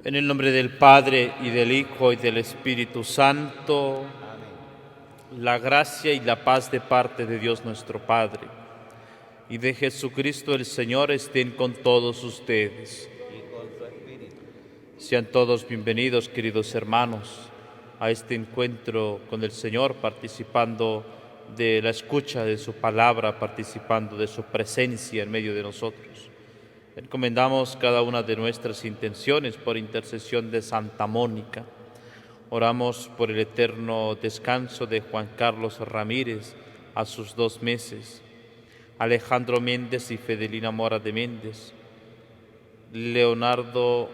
En el nombre del Padre, y del Hijo, y del Espíritu Santo. La gracia y la paz de parte de Dios nuestro Padre y de Jesucristo el Señor estén con todos ustedes. Y con tu espíritu. Sean todos bienvenidos, queridos hermanos, a este encuentro con el Señor, participando de la escucha de su palabra, participando de su presencia en medio de nosotros. Encomendamos cada una de nuestras intenciones por intercesión de Santa Mónica. Oramos por el eterno descanso de Juan Carlos Ramírez a sus 2 meses, Alejandro Méndez y Fedelina Mora de Méndez, Leonardo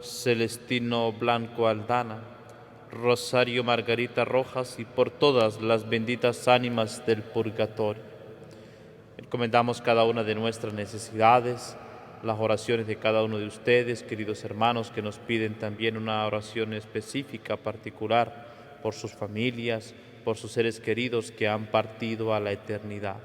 Celestino Blanco Aldana, Rosario Margarita Rojas y por todas las benditas ánimas del purgatorio. Encomendamos cada una de nuestras necesidades, las oraciones de cada uno de ustedes, queridos hermanos, que nos piden también una oración específica, particular, por sus familias, por sus seres queridos que han partido a la eternidad.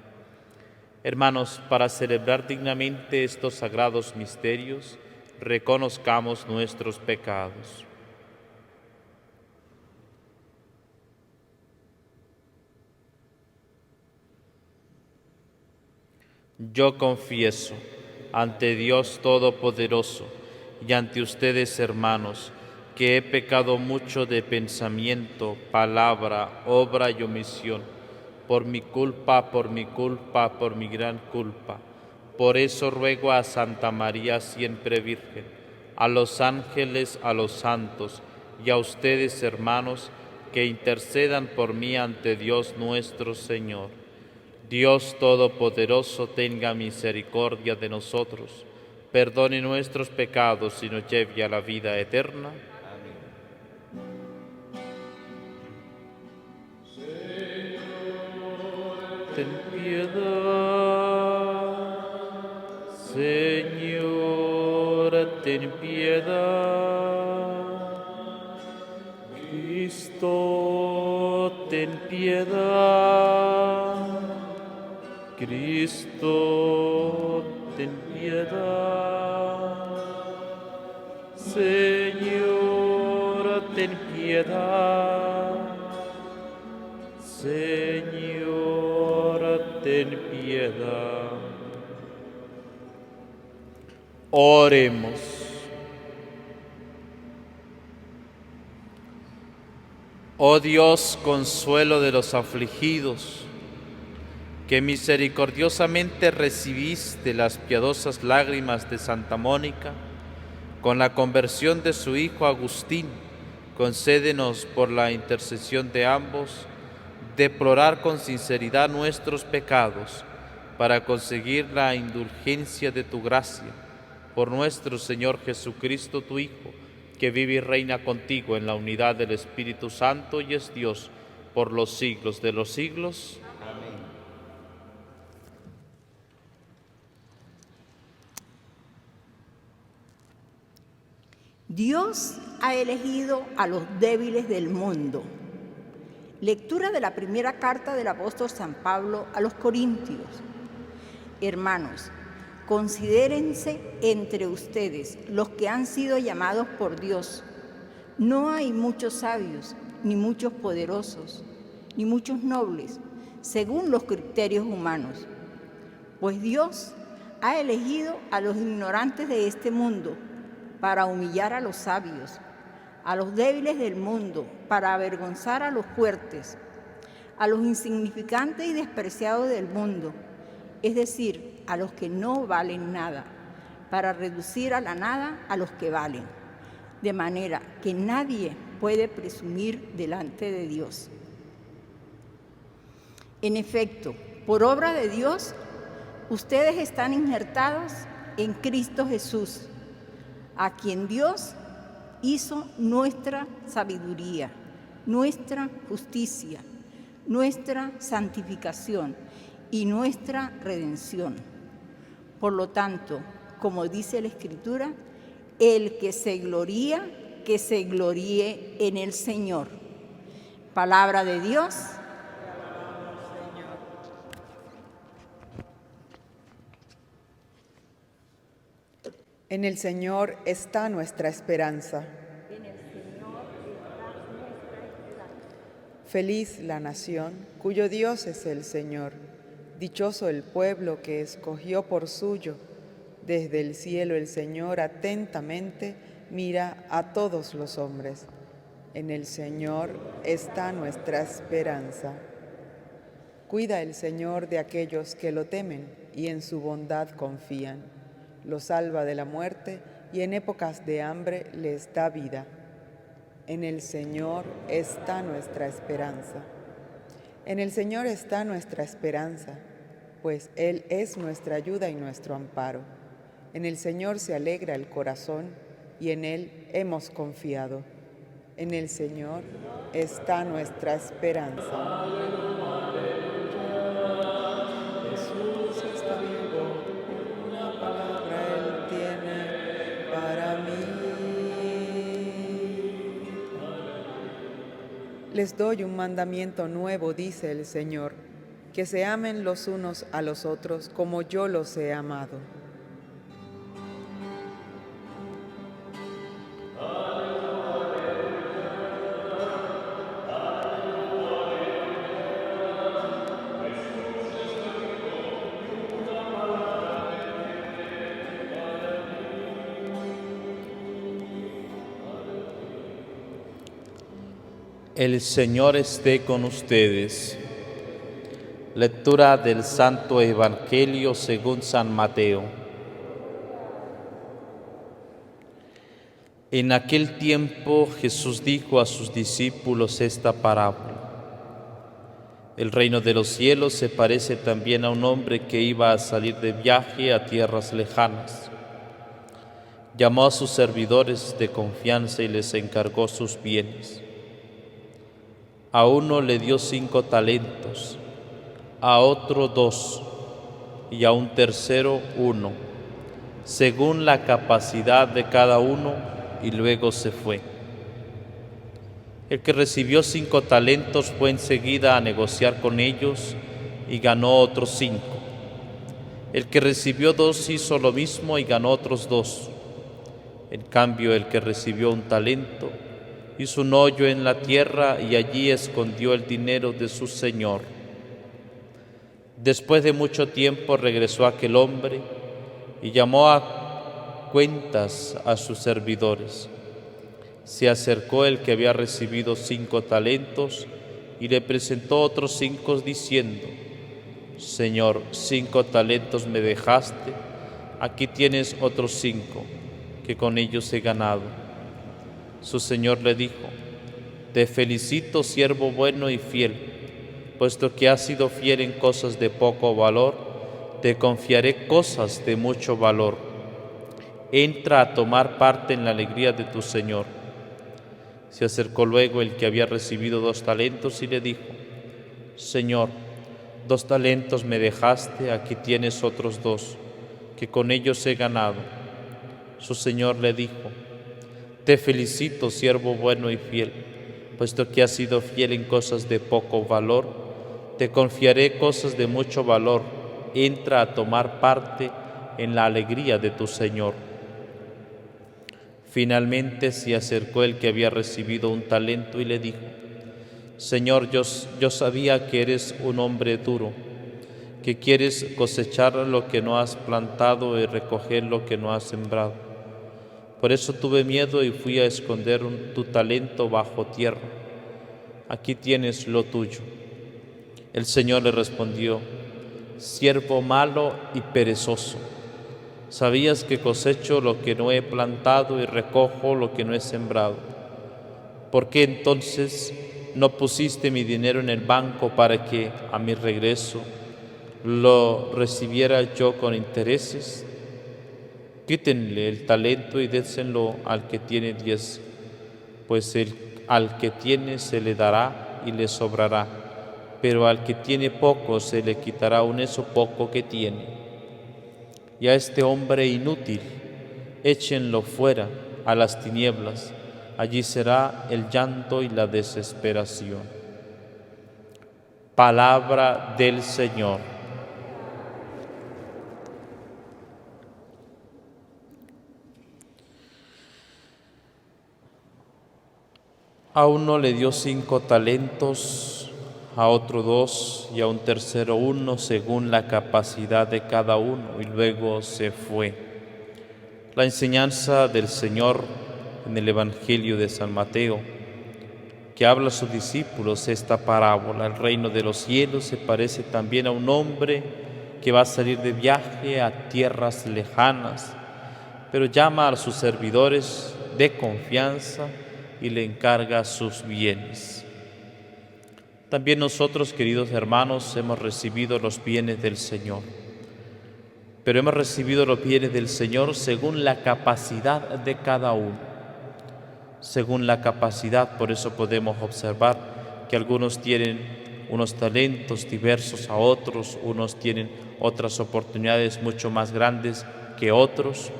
Hermanos, para celebrar dignamente estos sagrados misterios, reconozcamos nuestros pecados. Yo confieso ante Dios Todopoderoso y ante ustedes, hermanos, que he pecado mucho de pensamiento, palabra, obra y omisión, por mi culpa, por mi gran culpa. Por eso ruego a Santa María siempre Virgen, a los ángeles, a los santos y a ustedes, hermanos, que intercedan por mí ante Dios nuestro Señor. Dios Todopoderoso tenga misericordia de nosotros, perdone nuestros pecados y nos lleve a la vida eterna. Amén. Ten piedad, Señor, ten piedad. Cristo, ten piedad. Cristo, ten piedad. Señor, ten piedad. Señor, ten piedad. Oremos. Oh Dios, consuelo de los afligidos, que misericordiosamente recibiste las piadosas lágrimas de Santa Mónica, con la conversión de su hijo Agustín, concédenos por la intercesión de ambos, deplorar con sinceridad nuestros pecados, para conseguir la indulgencia de tu gracia, por nuestro Señor Jesucristo, tu Hijo, que vive y reina contigo en la unidad del Espíritu Santo y es Dios por los siglos de los siglos. Amén. Dios ha elegido a los débiles del mundo. Lectura de la primera carta del apóstol San Pablo a los Corintios. Hermanos, considérense entre ustedes los que han sido llamados por Dios. No hay muchos sabios, ni muchos poderosos, ni muchos nobles, según los criterios humanos. Pues Dios ha elegido a los ignorantes de este mundo para humillar a los sabios, a los débiles del mundo para avergonzar a los fuertes, a los insignificantes y despreciados del mundo, es decir, a los que no valen nada, para reducir a la nada a los que valen, de manera que nadie puede presumir delante de Dios. En efecto, por obra de Dios, ustedes están injertados en Cristo Jesús, a quien Dios hizo nuestra sabiduría, nuestra justicia, nuestra santificación y nuestra redención. Por lo tanto, como dice la Escritura, el que se gloríe en el Señor. Palabra de Dios. En el Señor está nuestra esperanza. En el Señor está nuestra esperanza. Feliz la nación cuyo Dios es el Señor. Dichoso el pueblo que escogió por suyo. Desde el cielo el Señor atentamente mira a todos los hombres. En el Señor está nuestra esperanza. Cuida el Señor de aquellos que lo temen y en su bondad confían. Los salva de la muerte y en épocas de hambre les da vida. En el Señor está nuestra esperanza. En el Señor está nuestra esperanza, pues Él es nuestra ayuda y nuestro amparo. En el Señor se alegra el corazón y en Él hemos confiado. En el Señor está nuestra esperanza. Jesús está vivo, una palabra Él tiene para mí. Les doy un mandamiento nuevo, dice el Señor, que se amen los unos a los otros como yo los he amado. El Señor esté con ustedes. Lectura del Santo Evangelio según San Mateo. En aquel tiempo Jesús dijo a sus discípulos esta parábola. El reino de los cielos se parece también a un hombre que iba a salir de viaje a tierras lejanas. Llamó a sus servidores de confianza y les encargó sus bienes. A uno le dio 5 talentos, a otro 2 y a un tercero 1, según la capacidad de cada uno, y luego se fue. El que recibió 5 talentos fue enseguida a negociar con ellos y ganó otros 5. El que recibió 2 hizo lo mismo y ganó otros 2. En cambio, el que recibió un talento hizo un hoyo en la tierra y allí escondió el dinero de su señor. Después de mucho tiempo regresó aquel hombre y llamó a cuentas a sus servidores. Se acercó el que había recibido 5 talentos y le presentó otros 5 diciendo: Señor, 5 talentos me dejaste, aquí tienes otros 5, que con ellos he ganado. Su señor le dijo: Te felicito, siervo bueno y fiel, puesto que has sido fiel en cosas de poco valor, te confiaré cosas de mucho valor. Entra a tomar parte en la alegría de tu señor. Se acercó luego el que había recibido 2 talentos y le dijo: Señor, 2 talentos me dejaste, aquí tienes otros 2, que con ellos he ganado. Su señor le dijo: Te felicito, siervo bueno y fiel, puesto que has sido fiel en cosas de poco valor, te confiaré cosas de mucho valor. Entra a tomar parte en la alegría de tu señor. Finalmente se acercó el que había recibido un talento y le dijo: Señor, yo sabía que eres un hombre duro, que quieres cosechar lo que no has plantado y recoger lo que no has sembrado. Por eso tuve miedo y fui a esconder tu talento bajo tierra. Aquí tienes lo tuyo. El Señor le respondió: Siervo malo y perezoso, sabías que cosecho lo que no he plantado y recojo lo que no he sembrado. ¿Por qué entonces no pusiste mi dinero en el banco para que, a mi regreso, lo recibiera yo con intereses? Quítenle el talento y déselo al que tiene 10, pues al que tiene se le dará y le sobrará, pero al que tiene poco se le quitará aún eso poco que tiene. Y a este hombre inútil, échenlo fuera a las tinieblas, allí será el llanto y la desesperación. Palabra del Señor. A uno le dio 5 talentos, a otro 2 y a un tercero 1, según la capacidad de cada uno, y luego se fue. La enseñanza del Señor en el Evangelio de San Mateo, que habla a sus discípulos esta parábola: el reino de los cielos se parece también a un hombre que va a salir de viaje a tierras lejanas, pero llama a sus servidores de confianza y le encarga sus bienes. También nosotros, queridos hermanos, hemos recibido los bienes del Señor, pero hemos recibido los bienes del Señor según la capacidad de cada uno, según la capacidad. Por eso podemos observar que algunos tienen unos talentos diversos a otros, unos tienen otras oportunidades mucho más grandes que otros,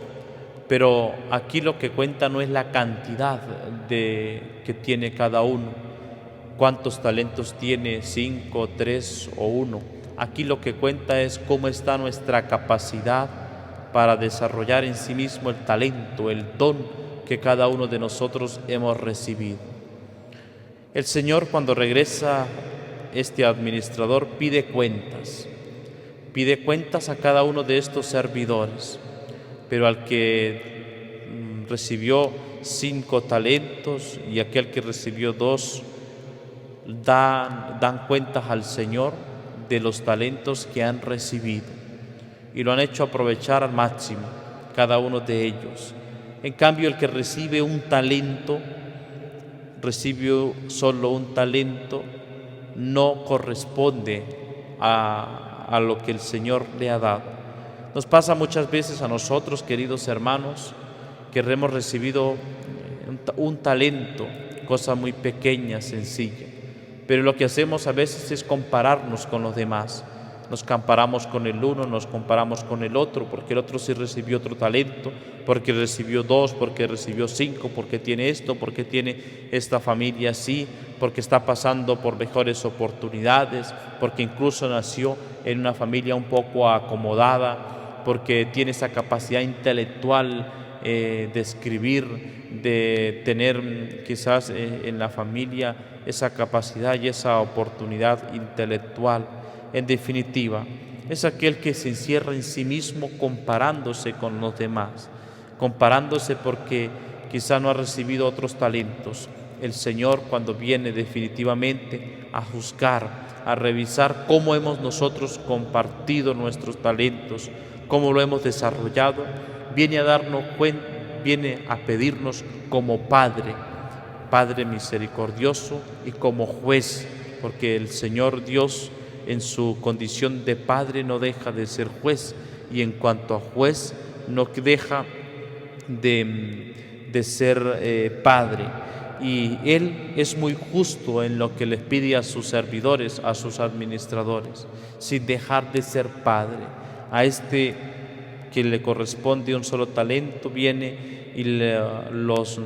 pero aquí lo que cuenta no es la cantidad que tiene cada uno, cuántos talentos tiene, 5, 3 o 1. Aquí lo que cuenta es cómo está nuestra capacidad para desarrollar en sí mismo el talento, el don que cada uno de nosotros hemos recibido. El Señor, cuando regresa este administrador, pide cuentas a cada uno de estos servidores, pero al que recibió 5 talentos y aquel que recibió 2 dan cuentas al Señor de los talentos que han recibido y lo han hecho aprovechar al máximo cada uno de ellos. En cambio, el que recibe un talento, recibió solo un talento, no corresponde a lo que el Señor le ha dado. Nos pasa muchas veces a nosotros, queridos hermanos, que hemos recibido un talento, cosa muy pequeña, sencilla, pero lo que hacemos a veces es compararnos con los demás. Nos comparamos con el uno, nos comparamos con el otro, porque el otro sí recibió otro talento, porque recibió 2, porque recibió 5, porque tiene esto, porque tiene esta familia así, porque está pasando por mejores oportunidades, porque incluso nació en una familia un poco acomodada, porque tiene esa capacidad intelectual de escribir, de tener quizás en la familia esa capacidad y esa oportunidad intelectual. En definitiva, es aquel que se encierra en sí mismo comparándose con los demás, comparándose porque quizá no ha recibido otros talentos. El Señor, cuando viene definitivamente a juzgar, a revisar cómo hemos nosotros compartido nuestros talentos, cómo lo hemos desarrollado, viene a darnos cuenta, viene a pedirnos como Padre misericordioso y como juez, porque el Señor Dios en su condición de Padre no deja de ser juez, y en cuanto a juez no deja de ser Padre. Y Él es muy justo en lo que les pide a sus servidores, a sus administradores, sin dejar de ser Padre. A este que le corresponde un solo talento viene y los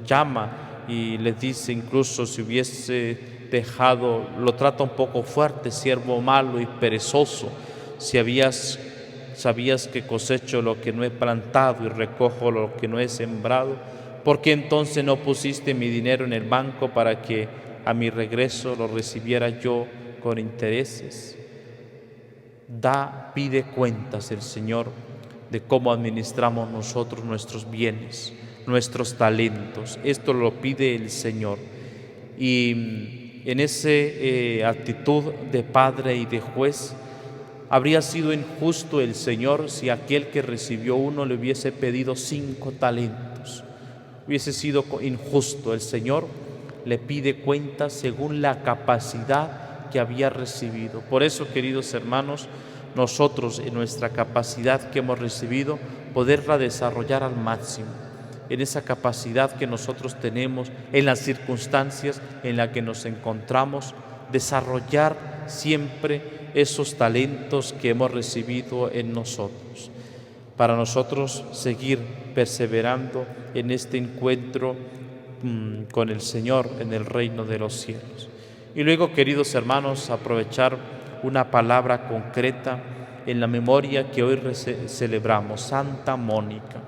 llama y les dice, incluso si hubiese dejado, lo trata un poco fuerte: siervo malo y perezoso, si sabías que cosecho lo que no he plantado y recojo lo que no he sembrado, ¿por qué entonces no pusiste mi dinero en el banco para que a mi regreso lo recibiera yo con intereses? Pide cuentas el Señor de cómo administramos nosotros nuestros bienes, nuestros talentos. Esto lo pide el Señor. Y en esa actitud de Padre y de juez, habría sido injusto el Señor si aquel que recibió 1 le hubiese pedido 5 talentos. Hubiese sido injusto. El Señor le pide cuentas según la capacidad que había recibido. Por eso, queridos hermanos, nosotros en nuestra capacidad que hemos recibido, poderla desarrollar al máximo, en esa capacidad que nosotros tenemos, en las circunstancias en las que nos encontramos, desarrollar siempre esos talentos que hemos recibido en nosotros, para nosotros seguir perseverando en este encuentro con el Señor en el reino de los cielos. Y luego, queridos hermanos, aprovechar una palabra concreta en la memoria que hoy celebramos: Santa Mónica,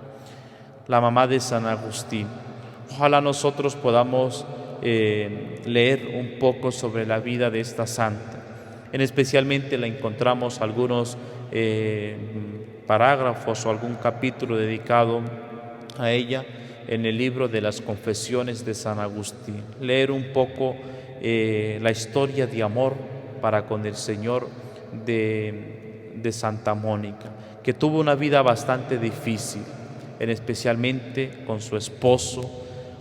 la mamá de San Agustín. Ojalá nosotros podamos leer un poco sobre la vida de esta santa. Especialmente la encontramos algunos parágrafos o algún capítulo dedicado a ella en el libro de las Confesiones de San Agustín. Leer un poco la historia de amor para con el Señor de Santa Mónica, que tuvo una vida bastante difícil, especialmente con su esposo,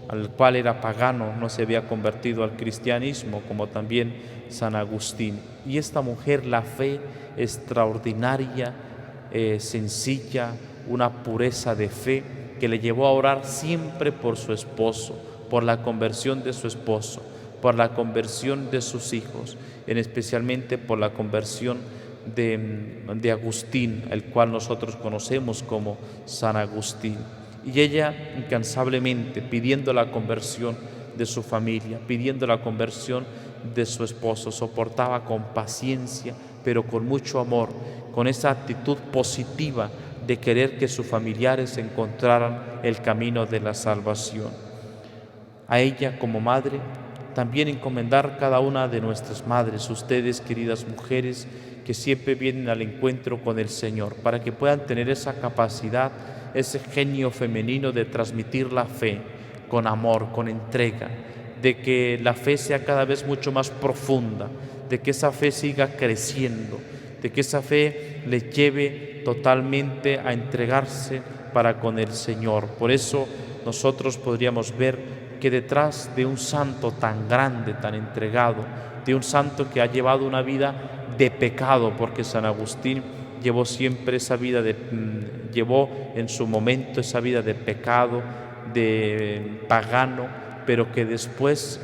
al cual era pagano, no se había convertido al cristianismo, como también San Agustín. Y esta mujer, la fe extraordinaria, sencilla, una pureza de fe que le llevó a orar siempre por su esposo, por la conversión de su esposo, por la conversión de sus hijos, especialmente por la conversión de Agustín, el cual nosotros conocemos como San Agustín. Y ella incansablemente pidiendo la conversión de su familia, pidiendo la conversión de su esposo, soportaba con paciencia, pero con mucho amor, con esa actitud positiva de querer que sus familiares encontraran el camino de la salvación. A ella como madre, también encomendar cada una de nuestras madres, ustedes queridas mujeres que siempre vienen al encuentro con el Señor, para que puedan tener esa capacidad, ese genio femenino de transmitir la fe con amor, con entrega, de que la fe sea cada vez mucho más profunda, de que esa fe siga creciendo, de que esa fe les lleve totalmente a entregarse para con el Señor. Por eso nosotros podríamos ver que detrás de un santo tan grande, tan entregado, de un santo que ha llevado una vida de pecado, porque San Agustín llevó siempre esa vida llevó en su momento esa vida de pecado, de pagano, pero que después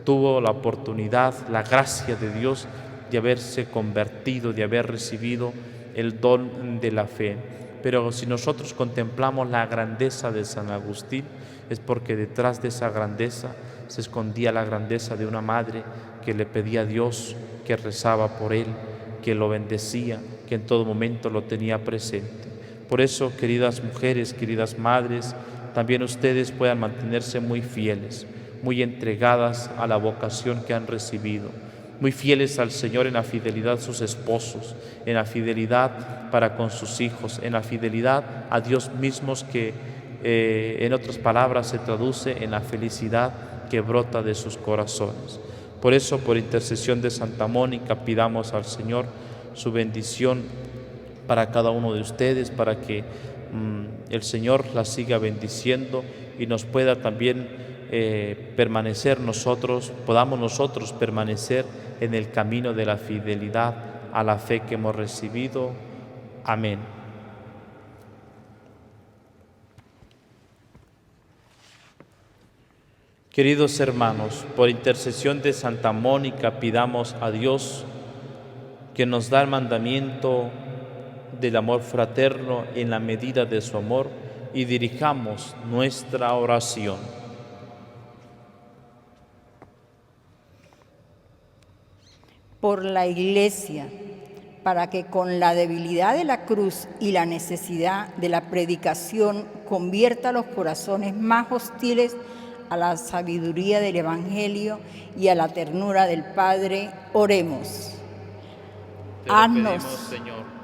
tuvo la oportunidad, la gracia de Dios de haberse convertido, de haber recibido el don de la fe. Pero si nosotros contemplamos la grandeza de San Agustín, es porque detrás de esa grandeza se escondía la grandeza de una madre que le pedía a Dios, que rezaba por él, que lo bendecía, que en todo momento lo tenía presente. Por eso, queridas mujeres, queridas madres, también ustedes puedan mantenerse muy fieles, muy entregadas a la vocación que han recibido, muy fieles al Señor en la fidelidad a sus esposos, en la fidelidad para con sus hijos, en la fidelidad a Dios mismos, que en otras palabras se traduce en la felicidad que brota de sus corazones. Por eso, por intercesión de Santa Mónica, pidamos al Señor su bendición para cada uno de ustedes, para que el Señor la siga bendiciendo y nos pueda también permanecer podamos nosotros permanecer en el camino de la fidelidad a la fe que hemos recibido. Amén. Queridos hermanos, por intercesión de Santa Mónica, pidamos a Dios, que nos da el mandamiento del amor fraterno en la medida de su amor, y dirijamos nuestra oración. Por la Iglesia, para que con la debilidad de la cruz y la necesidad de la predicación convierta los corazones más hostiles a la sabiduría del Evangelio y a la ternura del Padre, oremos. Te lo pedimos, Señor.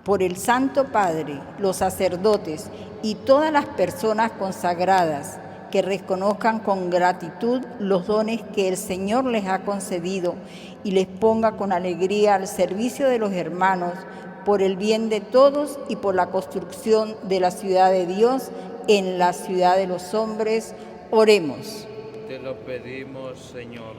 Por el Santo Padre, los sacerdotes y todas las personas consagradas que reconozcan con gratitud los dones que el Señor les ha concedido y les ponga con alegría al servicio de los hermanos, por el bien de todos y por la construcción de la ciudad de Dios en la ciudad de los hombres, oremos. Te lo pedimos, Señor.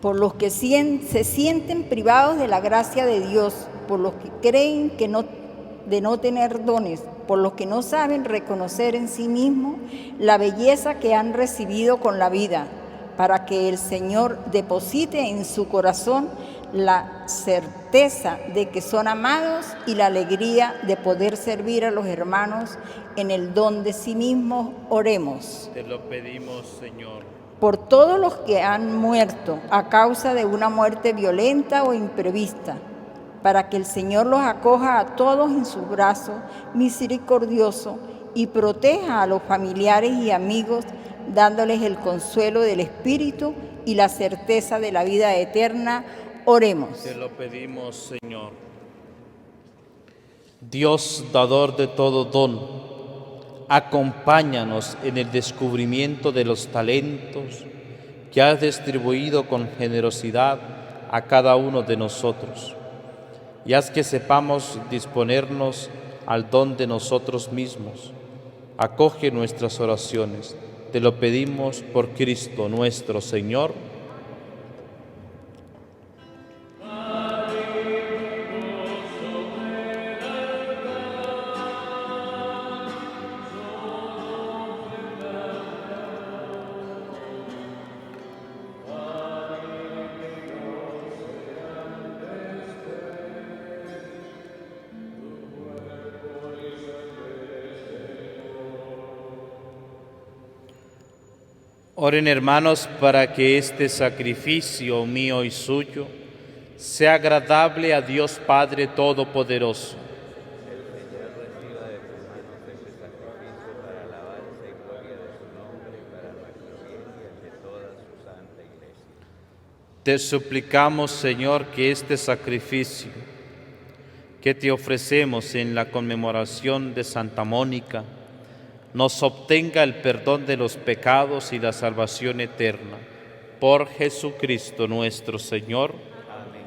Por los que se sienten privados de la gracia de Dios, por los que creen de no tener dones, por los que no saben reconocer en sí mismos la belleza que han recibido con la vida, para que el Señor deposite en su corazón la certeza de que son amados y la alegría de poder servir a los hermanos en el don de sí mismos, oremos. Te lo pedimos, Señor. Por todos los que han muerto a causa de una muerte violenta o imprevista, para que el Señor los acoja a todos en sus brazos misericordioso y proteja a los familiares y amigos dándoles el consuelo del Espíritu y la certeza de la vida eterna. Oremos. Te lo pedimos, Señor. Dios, dador de todo don, acompáñanos en el descubrimiento de los talentos que has distribuido con generosidad a cada uno de nosotros, y haz que sepamos disponernos al don de nosotros mismos. Acoge nuestras oraciones. Te lo pedimos por Cristo nuestro Señor. Oren, hermanos, para que este sacrificio mío y suyo sea agradable a Dios Padre Todopoderoso. El Señor reciba de tus manos este sacrificio para alabanza y gloria de su nombre y para nuestro bien y el de toda su santa Iglesia. Te suplicamos, Señor, que este sacrificio que te ofrecemos en la conmemoración de Santa Mónica nos obtenga el perdón de los pecados y la salvación eterna. Por Jesucristo nuestro Señor. Amén.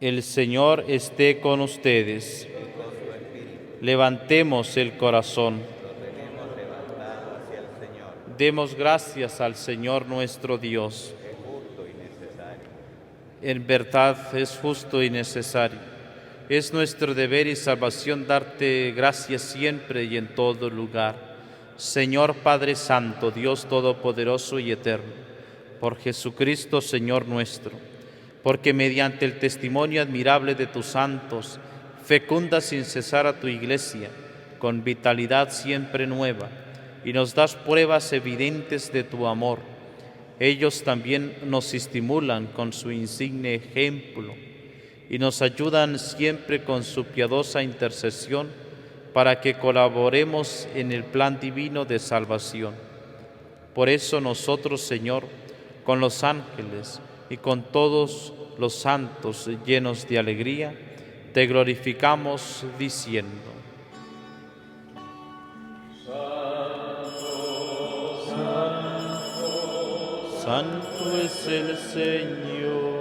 El Señor esté con ustedes. Y con su espíritu Levantemos el corazón. lo tenemos levantado hacia el Señor. Demos gracias al Señor nuestro Dios. Es justo y necesario. En verdad es justo y necesario. Es nuestro deber y salvación darte gracias siempre y en todo lugar. Señor Padre Santo, Dios Todopoderoso y Eterno, por Jesucristo Señor nuestro, porque mediante el testimonio admirable de tus santos, fecunda sin cesar a tu Iglesia, con vitalidad siempre nueva, y nos das pruebas evidentes de tu amor. Ellos también nos estimulan con su insigne ejemplo, y nos ayudan siempre con su piadosa intercesión para que colaboremos en el plan divino de salvación. Por eso nosotros, Señor, con los ángeles y con todos los santos llenos de alegría, te glorificamos diciendo: Santo es el Señor,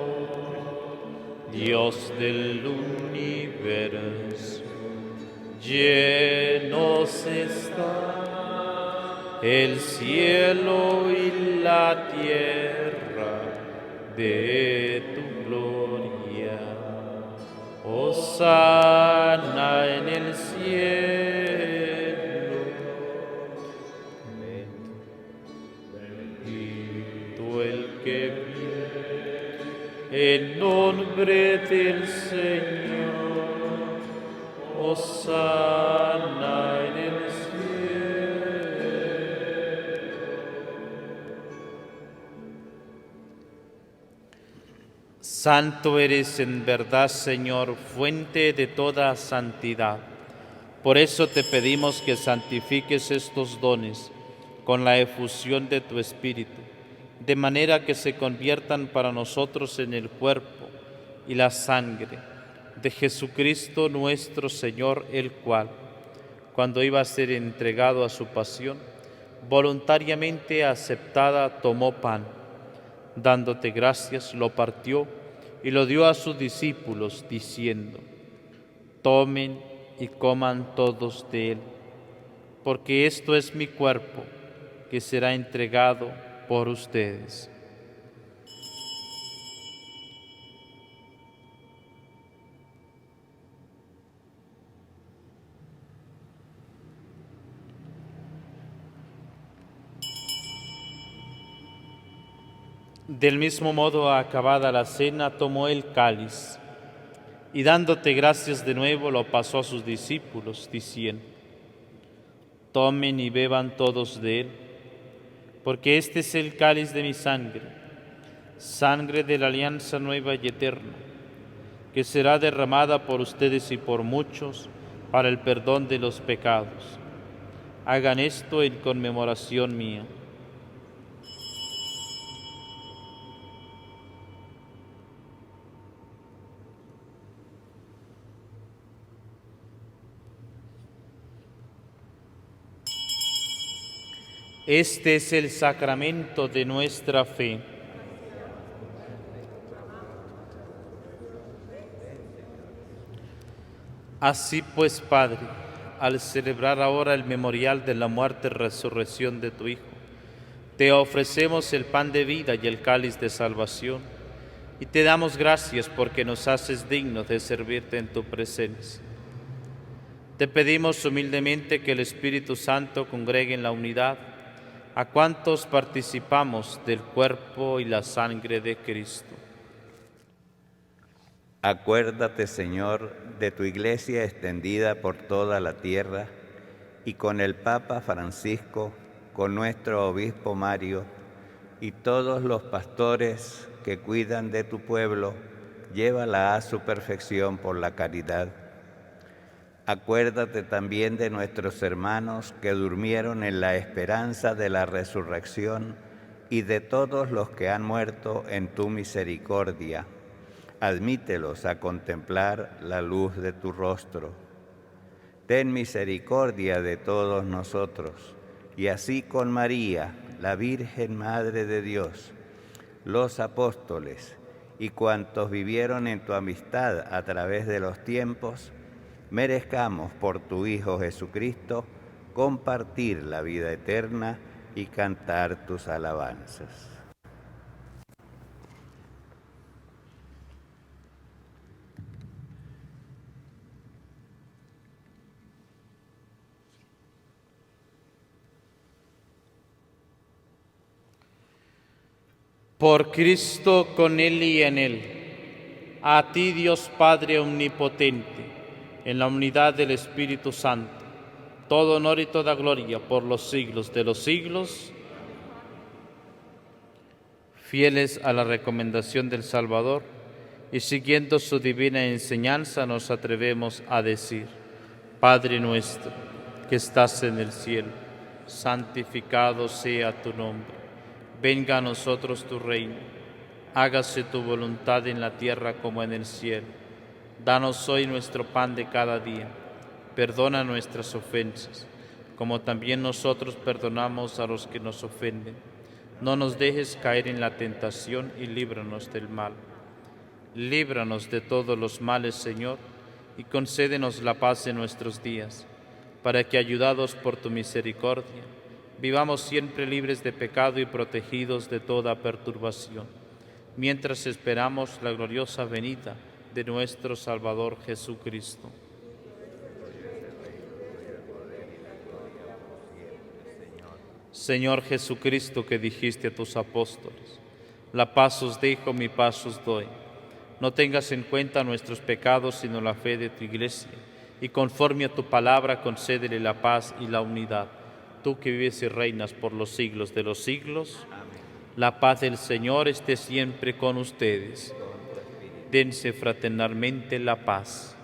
Dios del universo. Llenos está el cielo y la tierra de tu gloria. Hosana en el cielo. Bendito el que viene en nombre del Señor. Hosana en el cielo. Santo eres en verdad, Señor, fuente de toda santidad. Por eso te pedimos que santifiques estos dones con la efusión de tu Espíritu, de manera que se conviertan para nosotros en el cuerpo y la sangre de Jesucristo nuestro Señor, el cual, cuando iba a ser entregado a su pasión, voluntariamente aceptada, tomó pan, dándote gracias, lo partió y lo dio a sus discípulos, diciendo: tomen y coman todos de él, porque esto es mi cuerpo, que será entregado por ustedes. Del mismo modo, acabada la cena, tomó el cáliz y dándote gracias de nuevo, lo pasó a sus discípulos, diciendo: tomen y beban todos de él, porque este es el cáliz de mi sangre, sangre de la alianza nueva y eterna, que será derramada por ustedes y por muchos para el perdón de los pecados. Hagan esto en conmemoración mía. Este es el sacramento de nuestra fe. Así pues, Padre, al celebrar ahora el memorial de la muerte y resurrección de tu Hijo, te ofrecemos el pan de vida y el cáliz de salvación, y te damos gracias porque nos haces dignos de servirte en tu presencia. Te pedimos humildemente que el Espíritu Santo congregue en la unidad a cuantos participamos del cuerpo y la sangre de Cristo. Acuérdate, Señor, de tu iglesia extendida por toda la tierra y con el Papa Francisco, con nuestro obispo Mario y todos los pastores que cuidan de tu pueblo, llévala a su perfección por la caridad. Acuérdate también de nuestros hermanos que durmieron en la esperanza de la resurrección y de todos los que han muerto en tu misericordia. Admítelos a contemplar la luz de tu rostro. Ten misericordia de todos nosotros, y así con María, la Virgen Madre de Dios, los apóstoles y cuantos vivieron en tu amistad a través de los tiempos, merezcamos por tu Hijo Jesucristo compartir la vida eterna y cantar tus alabanzas. Por Cristo, con Él y en Él, a ti Dios Padre Omnipotente, en la unidad del Espíritu Santo, todo honor y toda gloria por los siglos de los siglos. Fieles a la recomendación del Salvador y siguiendo su divina enseñanza, nos atrevemos a decir: Padre nuestro, que estás en el cielo, santificado sea tu nombre. Venga a nosotros tu reino, hágase tu voluntad en la tierra como en el cielo. Danos hoy nuestro pan de cada día, perdona nuestras ofensas, como también nosotros perdonamos a los que nos ofenden. No nos dejes caer en la tentación y líbranos del mal. Líbranos de todos los males, Señor, y concédenos la paz en nuestros días, para que, ayudados por tu misericordia, vivamos siempre libres de pecado y protegidos de toda perturbación, mientras esperamos la gloriosa venida de nuestro Salvador Jesucristo. Señor Jesucristo, que dijiste a tus apóstoles: la paz os dejo, mi paz os doy. No tengas en cuenta nuestros pecados, sino la fe de tu Iglesia, y conforme a tu palabra concédele la paz y la unidad. Tú que vives y reinas por los siglos de los siglos, la paz del Señor esté siempre con ustedes. Dense fraternalmente la paz.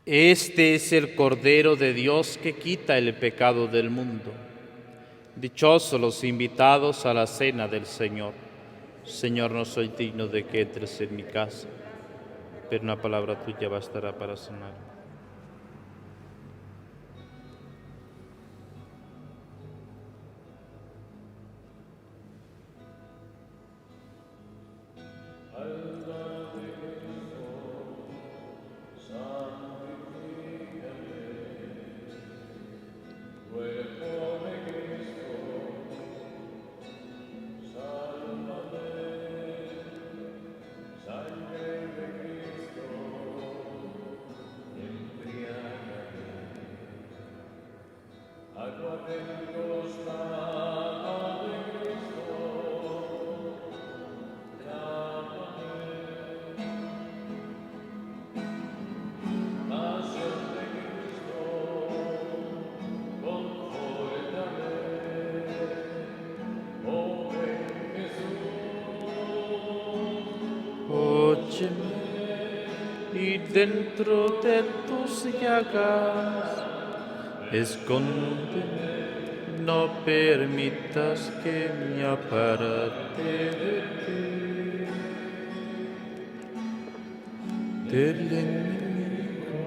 Este es el Cordero de Dios que quita el pecado del mundo. Dichosos los invitados a la cena del Señor. Señor, no soy digno de que entres en mi casa, pero una palabra tuya bastará para sanarme. Óyeme, y dentro de tus llagas, escóndeme, no permitas que me aparte de ti. Del enemigo,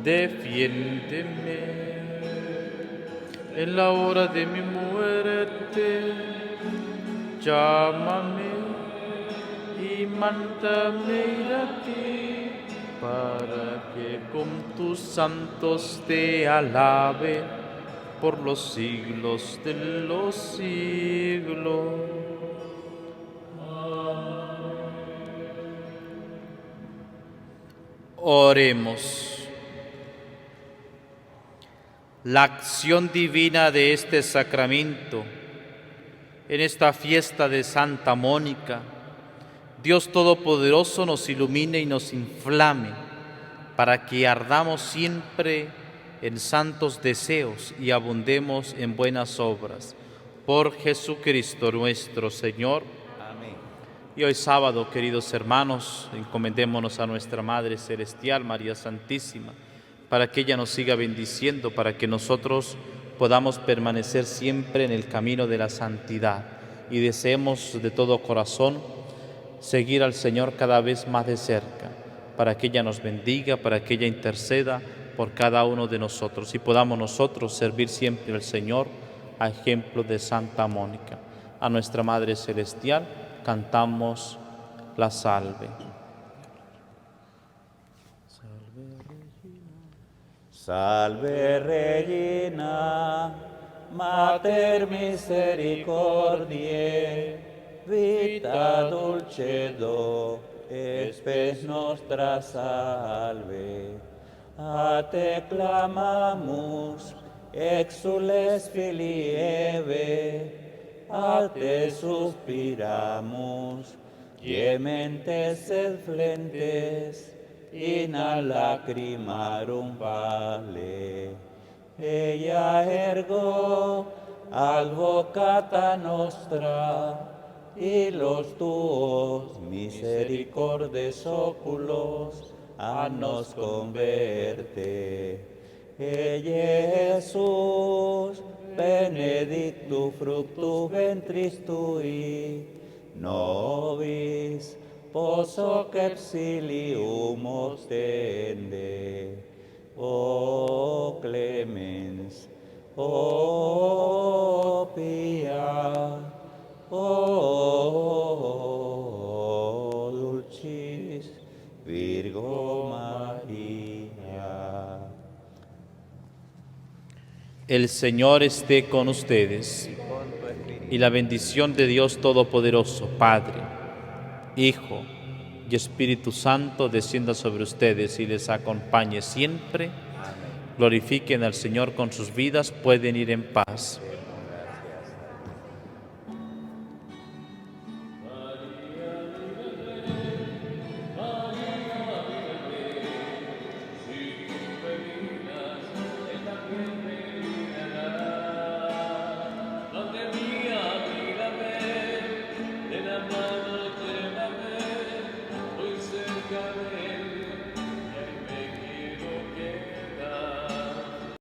defiéndeme en la hora de mi muerte, llámame y mándame ir a ti, para que con tus santos te alabe por los siglos de los siglos. Oremos. La acción divina de este sacramento, en esta fiesta de Santa Mónica, Dios Todopoderoso nos ilumine y nos inflame para que ardamos siempre en santos deseos y abundemos en buenas obras. Por Jesucristo nuestro Señor. Amén. Y hoy sábado, queridos hermanos, encomendémonos a nuestra Madre Celestial, María Santísima, para que ella nos siga bendiciendo, para que nosotros podamos permanecer siempre en el camino de la santidad y deseemos de todo corazón seguir al Señor cada vez más de cerca, para que ella nos bendiga, para que ella interceda por cada uno de nosotros y podamos nosotros servir siempre al Señor a ejemplo de Santa Mónica. A nuestra Madre Celestial cantamos la salve. Salve Regina, Mater misericordiae, vita dulcedo, spes nostra salve. A te clamamus, exules filii Eve, a te suspiramus, gementes et flentes, in a lacrimarum vale. Ella ergo advocata nostra, y los tuos misericordes oculos a nos converte. Jesús, benedictus fructus ventris tui, nobis poso exilium ostende. O clemens, o pia, o dulcis Virgo María. El Señor esté con ustedes y la bendición de Dios Todopoderoso, Padre, Hijo y Espíritu Santo descienda sobre ustedes y les acompañe siempre. Glorifiquen al Señor con sus vidas, pueden ir en paz.